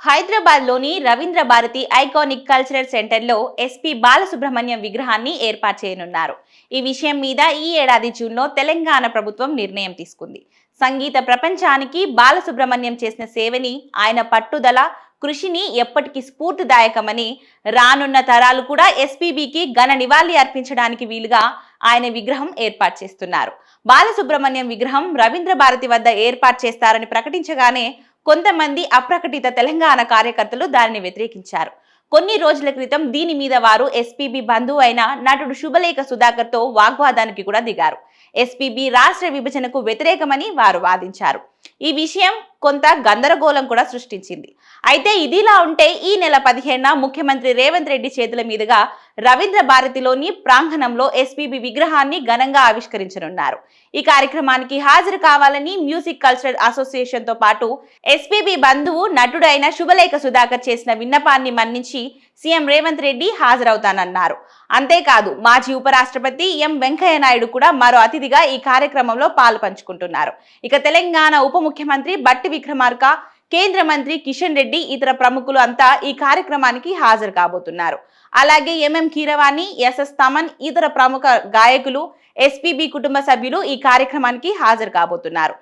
హైదరాబాద్ లోని Ravindra Bharathi iconic cultural centre లో SP Balasubrahmanyam విగ్రహాన్ని ఏర్పాటు చేయనున్నారు. ఈ విషయం మీద ఈ ఏడాది జూన్లో తెలంగాణ ప్రభుత్వం నిర్ణయం తీసుకుంది. సంగీత ప్రపంచానికి బాలసుబ్రహ్మణ్యం చేసిన సేవని, ఆయన పట్టుదల, కృషిని ఎప్పటికీ స్ఫూర్తిదాయకమని, రానున్న తరాలు కూడా ఎస్పీబీకి ఘన నివాళి అర్పించడానికి వీలుగా ఆయన విగ్రహం ఏర్పాటు చేస్తున్నారు. బాలసుబ్రహ్మణ్యం విగ్రహం రవీంద్ర భారతి వద్ద ఏర్పాటు చేస్తారని ప్రకటించగానే కొంతమంది అప్రకటిత తెలంగాణ కార్యకర్తలు దానిని వ్యతిరేకించారు. కొన్ని రోజుల క్రితం దీని మీద వారు ఎస్పీబీ బంధువు అయిన నటుడు శుభలేఖ సుధాకర్ తో వాగ్వాదానికి కూడా దిగారు. ఎస్పీబీ రాష్ట్ర విభజనకు వ్యతిరేకమని వారు వాదించారు. ఈ విషయం కొంత గందరగోళం కూడా సృష్టించింది. అయితే ఇదిలా ఉంటే ఈ నెల 15న ముఖ్యమంత్రి రేవంత్ రెడ్డి చేతుల మీదుగా రవీంద్ర భారతిలోని ప్రాంగణంలో ఎస్పీబీ విగ్రహాన్ని ఘనంగా ఆవిష్కరించనున్నారు. ఈ కార్యక్రమానికి హాజరు కావాలని మ్యూజిక్ కల్చరల్ అసోసియేషన్ తో పాటు ఎస్పీబీ బంధువు నటుడైన శుభలేఖ సుధాకర్ చేసిన విన్నపాన్ని మన్నించి సీఎం రేవంత్ రెడ్డి హాజరవుతానన్నారు. అంతేకాదు మాజీ ఉపరాష్ట్రపతి ఎం వెంకయ్య నాయుడు కూడా మరో అతిథిగా ఈ కార్యక్రమంలో పాలు పంచుకుంటున్నారు. ఇక తెలంగాణ ఉప ముఖ్యమంత్రి బట్టి విక్రమార్క, కేంద్ర మంత్రి కిషన్ రెడ్డి, ఇతర ప్రముఖులు అంతా ఈ కార్యక్రమానికి హాజరు కాబోతున్నారు. అలాగే ఎంఎం కీరవాణి, ఎస్ఎస్ తమన్, ఇతర ప్రముఖ గాయకులు, ఎస్పీబీ కుటుంబ సభ్యులు ఈ కార్యక్రమానికి హాజరు కాబోతున్నారు.